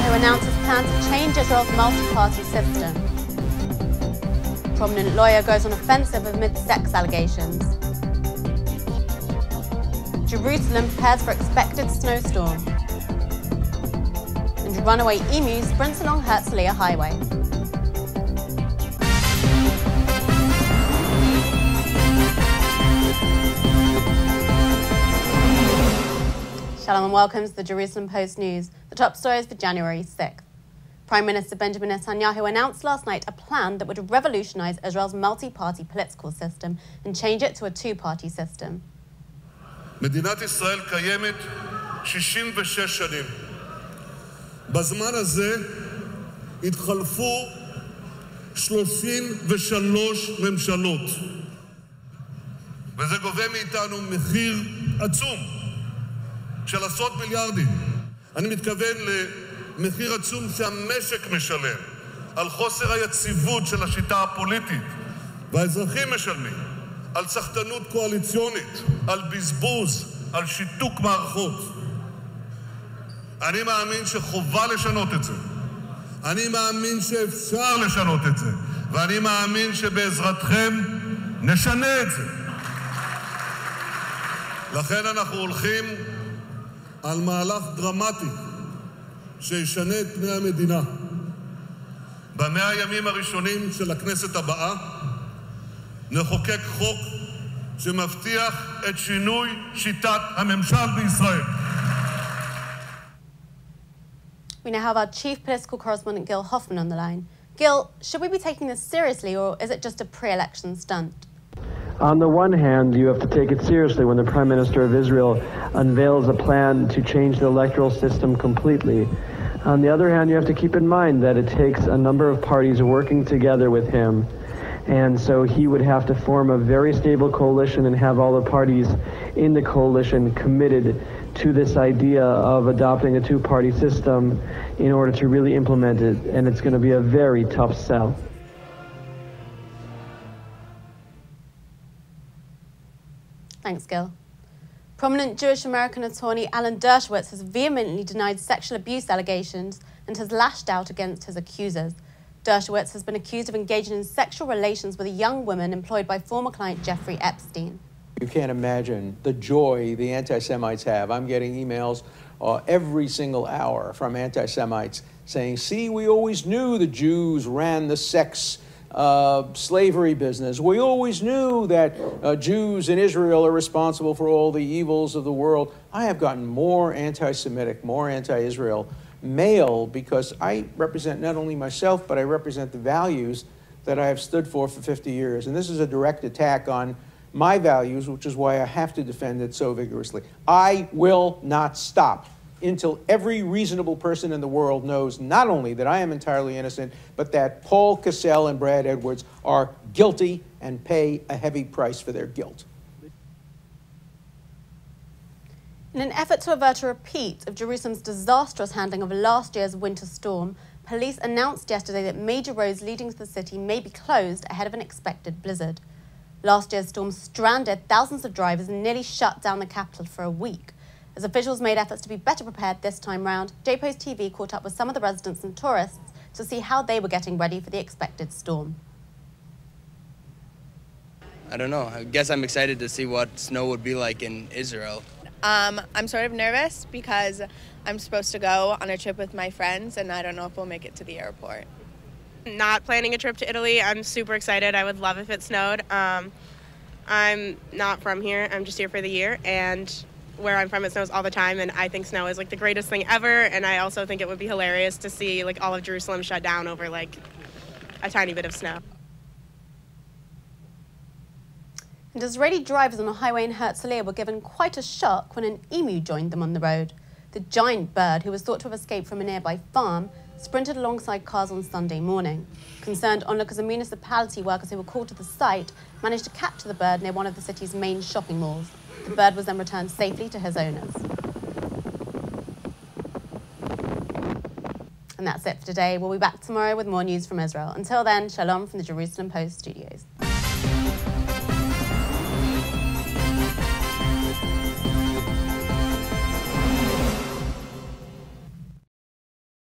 Netanyahu announces plan to change Israel's multi-party system. Prominent lawyer goes on offensive amid sex allegations. Jerusalem prepares for expected snowstorm. And runaway emu sprints along Herzliya Highway. Shalom and welcome to the Jerusalem Post News. The top stories for January 6th. Prime Minister Benjamin Netanyahu announced last night a plan that would revolutionise Israel's multi-party political system and change it to a two-party system. מדינת ישראל קיימת 66 שנים. בזמן הזה התחלפו 33 ממשלות. וזה גובה מאיתנו מחיר עצום של עשרות מיליארדים. אני מתכוון למחיר עצום שהמשק משלם על חוסר היציבות של השיטה הפוליטית, והאזרחים משלמים על סחטנות קואליציונית, על בזבוז, על שיתוק מערכות. אני מאמין שחובה לשנות את זה. אני מאמין שאפשר לשנות את זה. ואני מאמין שבעזרתכם נשנה את זה. לכן אנחנו הולכים על מהלך דרמטי שישנה את פני המדינה. ב100 הימים הראשונים של הכנסת הבאה נחוקק חוק שמבטיח את שינוי שיטת הממשל בישראל. We now have our chief political correspondent Gil Hoffman on the line. Gil, should we be taking this seriously or is it just a pre-election stunt? On the one hand, you have to take it seriously when the Prime Minister of Israel unveils a plan to change the electoral system completely. On the other hand, you have to keep in mind that it takes a number of parties working together with him. And so he would have to form a very stable coalition and have all the parties in the coalition committed to this idea of adopting a two-party system in order to really implement it. And it's going to be a very tough sell. Thanks, Gil. Prominent Jewish-American attorney Alan Dershowitz has vehemently denied sexual abuse allegations and has lashed out against his accusers. Dershowitz has been accused of engaging in sexual relations with a young woman employed by former client Jeffrey Epstein. You can't imagine the joy the anti-Semites have. I'm getting emails every single hour from anti-Semites saying, see, we always knew the Jews ran the sex slavery business. We always knew that Jews in Israel are responsible for all the evils of the world. I have gotten more anti-Semitic, more anti-Israel mail because I represent not only myself, but I represent the values that I have stood for 50 years. And this is a direct attack on my values, which is why I have to defend it so vigorously. I will not stop until every reasonable person in the world knows not only that I am entirely innocent, but that Paul Cassell and Brad Edwards are guilty and pay a heavy price for their guilt. In an effort to avert a repeat of Jerusalem's disastrous handling of last year's winter storm, police announced yesterday that major roads leading to the city may be closed ahead of an expected blizzard. Last year's storm stranded thousands of drivers and nearly shut down the capital for a week. As officials made efforts to be better prepared this time round, JPost TV caught up with some of the residents and tourists to see how they were getting ready for the expected storm. I don't know. I guess I'm excited to see what snow would be like in Israel. I'm sort of nervous because I'm supposed to go on a trip with my friends and I don't know if we'll make it to the airport. Not planning a trip to Italy. I'm super excited. I would love if it snowed. I'm not from here. I'm just here for the year, and where I'm from, it snows all the time, and I think snow is like the greatest thing ever, and I also think it would be hilarious to see like all of Jerusalem shut down over like a tiny bit of snow. And Israeli drivers on a highway in Herzliya were given quite a shock when an emu joined them on the road. The giant bird, who was thought to have escaped from a nearby farm, sprinted alongside cars on Sunday morning. Concerned onlookers and municipality workers who were called to the site managed to capture the bird near one of the city's main shopping malls. The bird was then returned safely to his owners. And that's it for today. We'll be back tomorrow with more news from Israel. Until then, shalom from the Jerusalem Post studios.